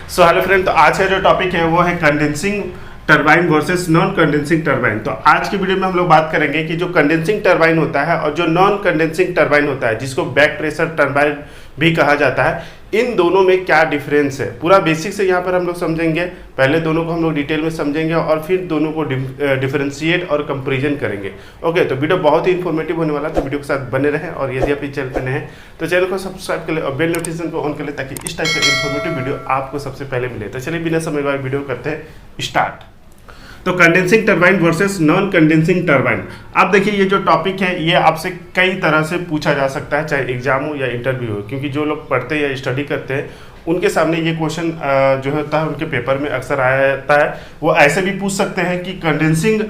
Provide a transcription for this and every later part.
So hello friend, तो आज का जो टॉपिक है वो है condensing turbine versus non condensing turbine. तो आज की वीडियो में हम लोग बात करेंगे कि जो कंडेंसिंग टरबाइन होता है और जो नॉन कंडेंसिंग टरबाइन होता है, जिसको बैक प्रेशर टरबाइन भी कहा जाता है, इन दोनों में क्या डिफरेंस है, पूरा बेसिक से यहाँ पर हम लोग समझेंगे। पहले दोनों को हम लोग डिटेल में समझेंगे और फिर दोनों को डिफरेंशिएट और कंपेरिजन करेंगे। ओके, तो वीडियो बहुत ही इन्फॉर्मेटिव होने वाला है, तो वीडियो के साथ बने रहें। और यदि आप इस चैनल पर नए हैं तो चैनल को सब्सक्राइब कर ले और बेल नोटिफिकेशन को ऑन कर ले, ताकि इस टाइप का इन्फॉर्मेटिव वीडियो आपको सबसे पहले मिले। तो चलिए बिना समय गवाए वीडियो करते हैं स्टार्ट। तो condensing turbine versus non condensing turbine, आप देखिए ये जो टॉपिक है ये आपसे कई तरह से पूछा जा सकता है, चाहे एग्जाम हो या इंटरव्यू हो, क्योंकि जो लोग पढ़ते हैं या स्टडी करते हैं उनके सामने ये क्वेश्चन जो होता है उनके पेपर में अक्सर आया जाता है। वो ऐसे भी पूछ सकते हैं कि कंडेंसिंग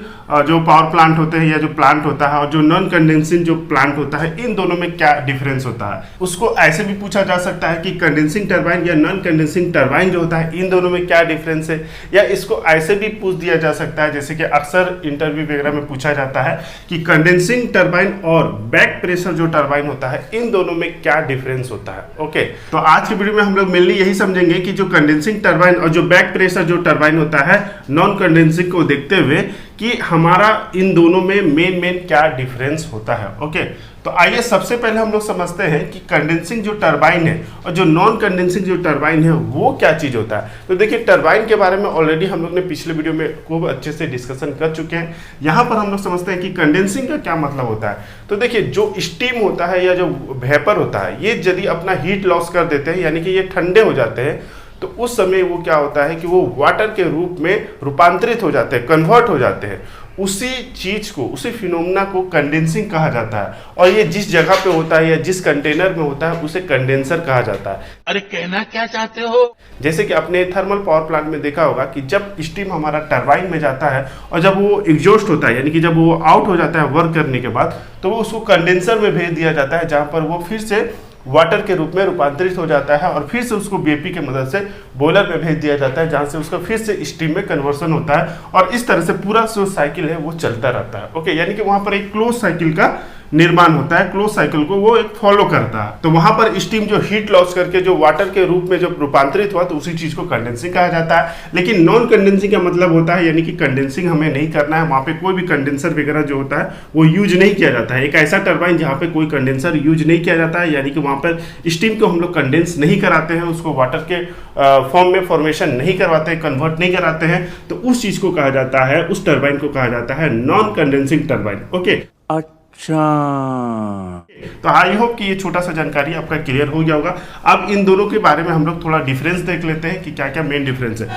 जो पावर प्लांट होते हैं या जो प्लांट होता है और जो नॉन कंडेंसिंग जो प्लांट होता है, इन दोनों में क्या डिफरेंस होता है। उसको ऐसे भी पूछा जा सकता है कि कंडेंसिंग टरबाइन या नॉन कंडेंसिंग टरबाइन जो होता है, इन दोनों में क्या डिफरेंस है। या इसको ऐसे भी पूछ दिया जा सकता है, जैसे कि अक्सर इंटरव्यू वगैरह में पूछा जाता है कि कंडेंसिंग टरबाइन और बैक प्रेशर जो टरबाइन होता है, इन दोनों में क्या डिफरेंस होता है। ओके, तो आज की वीडियो में हम लोग यही समझेंगे कि जो कंडेंसिंग टरबाइन और जो बैक प्रेशर जो टरबाइन होता है नॉन कंडेंसिंग को देखते हुए, कि हमारा इन दोनों में मेन क्या डिफरेंस होता है। ओके, तो आइए सबसे पहले हम लोग समझते हैं कि कंडेंसिंग जो टरबाइन है और जो नॉन कंडेंसिंग जो टरबाइन है वो क्या चीज होता है। तो देखिए, टरबाइन के बारे में ऑलरेडी हम लोग ने पिछले वीडियो में खूब अच्छे से डिस्कशन कर चुके हैं। यहाँ पर हम लोग समझते हैं कि कंडेंसिंग का क्या मतलब होता है। तो देखिए, जो स्टीम होता है या जो वेपर होता है, ये यदि अपना हीट लॉस कर देते हैं, यानी कि ये ठंडे हो जाते हैं, तो उस समय वो क्या होता है कि वो वाटर के रूप में रूपांतरित हो जाते हैं, कन्वर्ट हो जाते हैं। उसी चीज को, उसी फिनोमेना को कंडेंसिंग कहा जाता है। और ये जिस जगह पे होता है या जिस कंटेनर में होता है, उसे कंडेंसर कहा जाता है। अरे कहना क्या चाहते हो? जैसे कि आपने थर्मल पावर प्लांट में देखा होगा कि जब स्टीम हमारा टरबाइन में जाता है और जब वो एग्जॉस्ट होता है, यानी कि जब वो आउट हो जाता है वर्क करने के बाद, तो वो उसको कंडेंसर में भेज दिया जाता है, जहां पर वो फिर से वाटर के रूप में रूपांतरित हो जाता है और फिर से उसको बीएपी की मदद से बॉयलर में भेज दिया जाता है, जहां से उसका फिर से स्टीम में कन्वर्सन होता है। और इस तरह से पूरा जो साइकिल है वो चलता रहता है। ओके, यानी कि वहां पर एक क्लोज साइकिल का निर्माण होता है, क्लोज साइकिल को वो एक फॉलो करता है। तो वहां पर स्टीम जो हीट लॉस करके जो वाटर के रूप में जब रूपांतरित हुआ, तो उसी चीज को कंडेंसिंग कहा जाता है। लेकिन नॉन कंडेंसिंग का मतलब होता है, यानी कि कंडेंसिंग हमें नहीं करना है, वहां पे कोई भी कंडेंसर वगैरह जो होता है वो यूज नहीं किया जाता है। एक ऐसा टरबाइन जहां पे कोई कंडेंसर यूज नहीं किया जाता है, यानी कि वहां पर स्टीम को हम लोग कंडेंस नहीं कराते हैं, उसको वाटर के फॉर्म में फॉर्मेशन नहीं करवाते हैं, कन्वर्ट नहीं कराते हैं, तो उस चीज को कहा जाता है, उस टरबाइन को कहा जाता है नॉन कंडेंसिंग टरबाइन। ओके, अच्छा, तो आई होप कि ये छोटा सा जानकारी आपका क्लियर हो गया होगा। अब इन दोनों के बारे में हम लोग थोड़ा डिफरेंस देख लेते हैं कि क्या क्या मेन डिफरेंस है।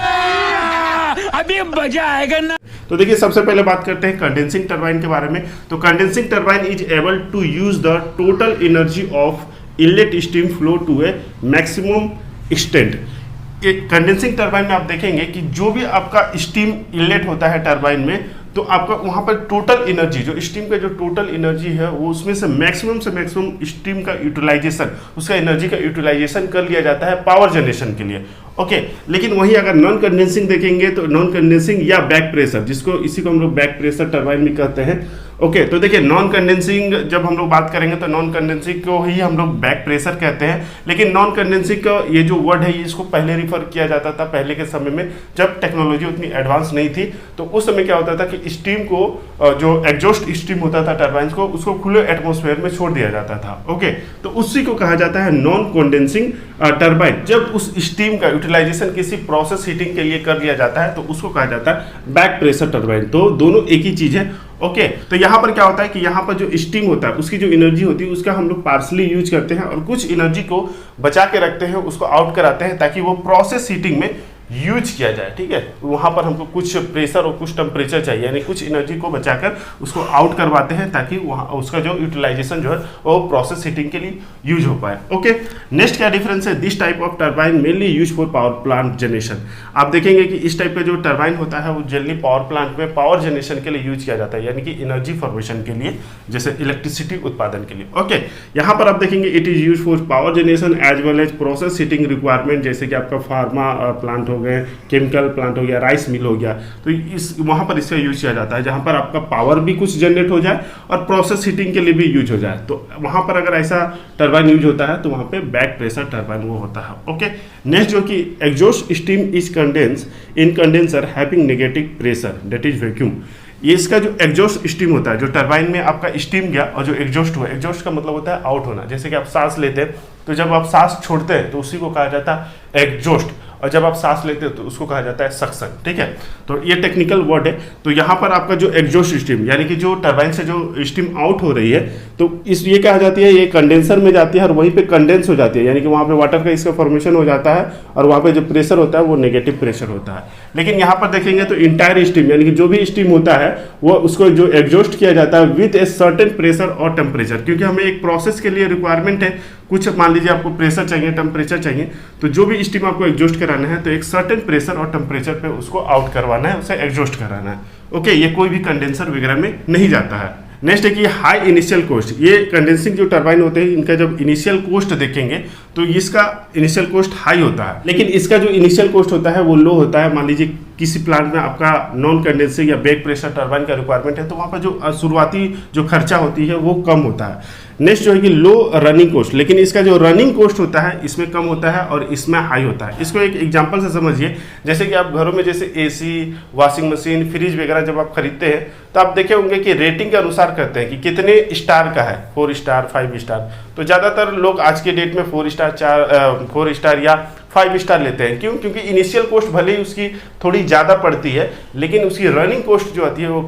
अभी मजा आएगा ना। तो देखिए, सबसे पहले बात करते हैं कंडेंसिंग टरबाइन के बारे में। तो condensing turbine is able to use the total energy of inlet steam flow to a maximum extent. Condensing turbine में आप देखेंगे कि जो भी आपका स्टीम इनलेट होता है टरबाइन में, तो आपका वहां पर टोटल एनर्जी, जो स्टीम का जो टोटल एनर्जी है, वो उसमें से मैक्सिमम स्टीम का यूटिलाइजेशन, उसका एनर्जी का यूटिलाइजेशन कर लिया जाता है पावर जनरेशन के लिए। ओके, लेकिन वहीं अगर नॉन कंडेंसिंग देखेंगे, तो नॉन कंडेंसिंग या बैक प्रेशर, जिसको इसी को हम लोग बैक प्रेशर टरबाइन भी कहते हैं। ओके, तो देखिए, नॉन कंडेंसिंग जब हम लोग बात करेंगे तो नॉन कंडेंसिंग को ही हम लोग बैक प्रेशर कहते हैं। लेकिन नॉन कंडेंसिंग का ये जो वर्ड है, ये इसको पहले रिफर किया जाता था, पहले के समय में जब टेक्नोलॉजी उतनी एडवांस नहीं थी। तो उस समय क्या होता था कि स्टीम को, जो एग्जॉस्ट स्टीम होता था टरबाइन को, उसको खुले एटमॉस्फेयर में छोड़ दिया जाता था। ओके, तो उसी को कहा जाता है नॉन कंडेंसिंग टरबाइन। जब उस स्टीम का यूटिलाइजेशन किसी प्रोसेस हीटिंग के लिए कर लिया जाता है, तो उसको कहा जाता है बैक प्रेशर टरबाइन। तो दोनों एक ही चीज है। ओके, तो यहाँ पर क्या होता है कि यहाँ पर जो स्टीम होता है, उसकी जो एनर्जी होती है, उसका हम लोग पार्सली यूज करते हैं और कुछ एनर्जी को बचा के रखते हैं, उसको आउट कराते हैं, ताकि वो प्रोसेस हीटिंग में यूज किया जाए। ठीक है, वहां पर हमको कुछ प्रेशर और कुछ टेम्परेचर चाहिए, यानी कुछ एनर्जी को बचाकर उसको आउट करवाते हैं, ताकि वहां उसका जो यूटिलाइजेशन जो है वो प्रोसेस हीटिंग के लिए यूज हो पाए। ओके, नेक्स्ट क्या डिफरेंस है, this type of turbine mainly use for power plant generation. आप देखेंगे कि इस टाइप का जो टरबाइन होता है वो जनरली पावर प्लांट में पावर जनरेशन के लिए यूज किया जाता है, यानी कि एनर्जी फॉर्मेशन के लिए, जैसे इलेक्ट्रिसिटी उत्पादन के लिए। ओके, यहाँ पर आप देखेंगे it is use for power generation as well as process heating requirement, जैसे कि आपका फार्मा प्लांट हो गए, केमिकल प्लांट हो गया, राइस मिल हो गया, तो इस वहाँ पर इसका यूज किया जाता है जहाँ पर आपका पावर भी कुछ जनरेट हो जाए और प्रोसेस हीटिंग के लिए भी यूज हो जाए। तो वहाँ पर अगर ऐसा टरबाइन यूज होता है तो वहाँ पे बैक प्रेशर टरबाइन वो होता है। ओके, नेक्स्ट जो कि exhaust steam is condense in condenser having negative pressure that is vacuum. ये इसका जो एग्जॉस्ट स्टीम होता है, जो टरबाइन में आपका स्टीम गया और जो एग्जॉस्ट हुआ, एग्जॉस्ट का मतलब होता है आउट होना। जैसे कि आप सांस लेते हैं तो जब आप सांस छोड़ते हैं तो उसी को कहा जाता है एग्जॉस्ट, और जब आप सांस लेते हैं तो उसको कहा जाता है सक्शन। ठीक है, तो ये टेक्निकल वर्ड है। तो यहाँ पर आपका जो एग्जॉस्ट स्टीम यानी कि जो टरबाइन से जो स्टीम आउट हो रही है तो इस ये कहा जाती है, ये कंडेंसर में जाती है और वहीं पे कंडेंस हो जाती है, यानी कि वहाँ पे वाटर का इसका फॉर्मेशन हो जाता है और वहाँ पे जो प्रेशर होता है वो नेगेटिव प्रेशर होता है। लेकिन यहाँ पर देखेंगे तो इंटायर स्टीम यानी कि जो भी स्टीम होता है वो उसको जो एग्जॉस्ट किया जाता है विथ ए सर्टेन प्रेशर और टेम्परेचर, क्योंकि हमें एक प्रोसेस के लिए रिक्वायरमेंट है, कुछ मान लीजिए आपको प्रेशर चाहिए, टेम्परेचर चाहिए, तो जो भी स्टीम आपको एग्जॉस्ट कराना है तो एक सर्टेन प्रेशर और टेम्परेचर पे उसको आउट करवाना है, उसे एग्जॉस्ट कराना है। ओके, ये कोई भी कंडेंसर वगैरह में नहीं जाता है। नेक्स्ट है कि हाई इनिशियल कॉस्ट। ये कंडेंसिंग जो टरबाइन होते हैं इनका जब इनिशियल कॉस्ट देखेंगे तो इसका इनिशियल कॉस्ट हाई होता है, लेकिन इसका जो इनिशियल कॉस्ट होता है वो लो होता है। मान लीजिए किसी प्लांट में आपका नॉन कंडेंसिंग या बैक प्रेशर टरबाइन का रिक्वायरमेंट है तो वहाँ पर जो शुरुआती जो खर्चा होती है वो कम होता है। नेक्स्ट जो है कि लो रनिंग कॉस्ट, लेकिन इसका जो रनिंग कॉस्ट होता है इसमें कम होता है और इसमें हाई होता है। इसको एक एग्जांपल से समझिए, जैसे कि आप घरों में जैसे एसी, वॉशिंग मशीन, फ्रिज वगैरह जब आप खरीदते हैं तो आप देखे होंगे कि रेटिंग के अनुसार करते हैं कि कितने स्टार का है, 4 स्टार 5 स्टार। तो ज़्यादातर लोग आज के डेट में 4 स्टार या 5 स्टार लेते हैं। क्यों? क्योंकि इनिशियल कॉस्ट भले ही उसकी थोड़ी ज़्यादा पड़ती है लेकिन उसकी रनिंग कॉस्ट जो आती है वो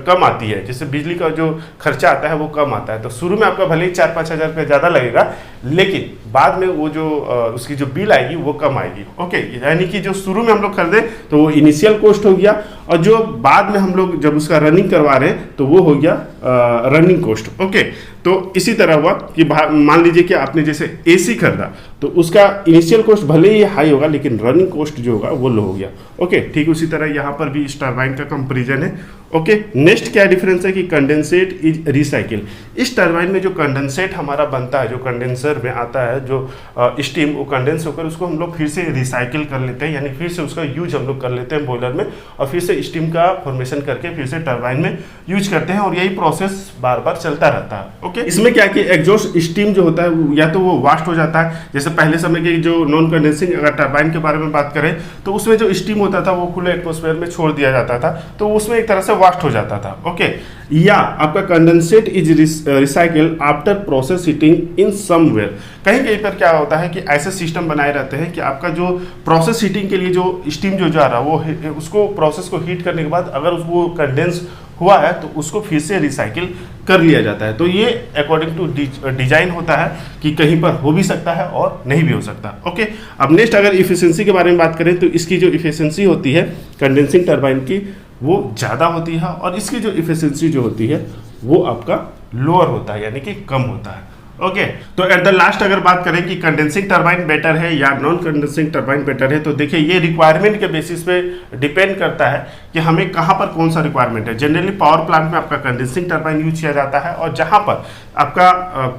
कम आती है। जैसे बिजली का जो खर्चा आता है वो कम आता है। तो शुरू में आपका भले ही 4-5 हज़ार रुपये ज़्यादा लगेगा लेकिन बाद में वो जो उसकी जो बिल आएगी वो कम आएगी। ओके, यानी कि जो शुरू में हम लोग खरीदे तो वो इनिशियल कॉस्ट हो गया और जो बाद में हम लोग जब उसका रनिंग करवा रहे हैं तो वो हो गया रनिंग कॉस्ट। ओके, तो इसी तरह हुआ कि मान लीजिए कि आपने जैसे एसी खरीदा तो उसका इनिशियल कॉस्ट भले ही हाई होगा लेकिन रनिंग कॉस्ट जो होगा वो लो हो गया। ओके, ठीक उसी तरह यहाँ पर भी इस टरबाइन का कंपेरिजन है। ओके, नेक्स्ट क्या डिफरेंस है कि कंडेंसेट इज रिसाइकिल। इस टरबाइन में जो कंडेंसेट हमारा बनता है, जो कंडेंसर में आता है जो स्टीम, वो कंडेंस होकर उसको हम लोग फिर से रिसाइकिल कर लेते हैं, यानी फिर से उसका यूज हम लोग कर लेते हैं बॉयलर में और फिर से स्टीम का फॉर्मेशन करके फिर से टरबाइन में यूज करते हैं और यही प्रोसेस बार बार चलता रहता है। ओके, इसमें क्या कि एग्जॉस्ट स्टीम जो होता है या तो वो वास्ट हो जाता है, जैसे पहले समय के जो नॉन कंडेंसिंग अगर टरबाइन के बारे में बात करें तो उसमें जो स्टीम होता था वो खुले एटमॉस्फेयर में छोड़ दिया जाता था तो उसमें एक तरह से वास्ट हो जाता था। ओके, या आपका condensate is recycle after process heating in somewhere. कहीं कहीं पर क्या होता है कि ऐसे सिस्टम बनाए रहते हैं कि आपका जो प्रोसेस हीटिंग के लिए जो स्टीम जो जा रहा है वो उसको प्रोसेस को हीट करने के बाद अगर वो कंडेंस हुआ है तो उसको फिर से रिसाइकिल कर लिया जाता है। तो ये अकॉर्डिंग टू डिजाइन होता है कि कहीं पर हो भी सकता है और नहीं भी हो सकता। ओके, अब नेक्स्ट अगर इफिशिएंसी के बारे में बात करें तो इसकी जो इफिशिएंसी होती है कंडेंसिंग टरबाइन की वो ज़्यादा होती है और इसकी जो इफिशिएंसी जो होती है वो आपका लोअर होता है, यानी कि कम होता है। ओके, तो एट द लास्ट अगर बात करें कि कंडेंसिंग टरबाइन बेटर है या नॉन कंडेंसिंग टरबाइन बेटर है तो देखिए ये रिक्वायरमेंट के बेसिस पे डिपेंड करता है कि हमें कहाँ पर कौन सा रिक्वायरमेंट है। जनरली पावर प्लांट में आपका कंडेंसिंग टरबाइन यूज किया जाता है और जहाँ पर आपका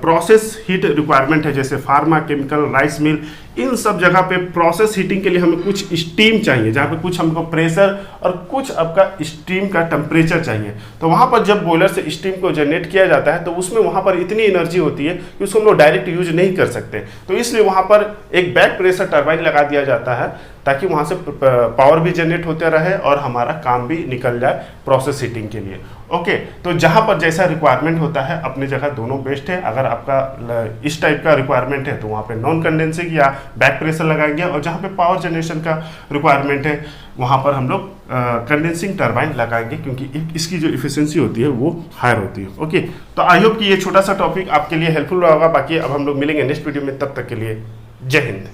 प्रोसेस हीट रिक्वायरमेंट है जैसे फार्मा, केमिकल, राइस मिल, इन सब जगह पे प्रोसेस हीटिंग के लिए हमें कुछ स्टीम चाहिए, जहाँ पे कुछ हमको प्रेशर और कुछ आपका स्टीम का टेम्परेचर चाहिए। तो वहाँ पर जब बॉयलर से स्टीम को जनरेट किया जाता है तो उसमें वहाँ पर इतनी एनर्जी होती है कि उसको हम लोग डायरेक्ट यूज नहीं कर सकते। तो इसलिए वहाँ पर एक बैक प्रेशर टरबाइन लगा दिया जाता है ताकि वहाँ से पावर भी जनरेट होते रहे और हमारा काम भी निकल जाए प्रोसेस हीटिंग के लिए। ओके, तो जहाँ पर जैसा रिक्वायरमेंट होता है अपनी जगह दोनों बेस्ट है। अगर आपका इस टाइप का रिक्वायरमेंट है तो वहाँ पे नॉन कंडेंसिंग या बैक प्रेशर लगाएंगे और जहाँ पे पावर जनरेशन का रिक्वायरमेंट है वहाँ पर हम लोग कंडेंसिंग टरबाइन लगाएंगे क्योंकि इसकी जो इफिशिएंसी होती है वो हायर होती है। ओके, तो आई होप कि ये छोटा सा टॉपिक आपके लिए हेल्पफुल होगा। बाकी अब हम लोग मिलेंगे नेक्स्ट वीडियो में, तब तक के लिए जय हिंद।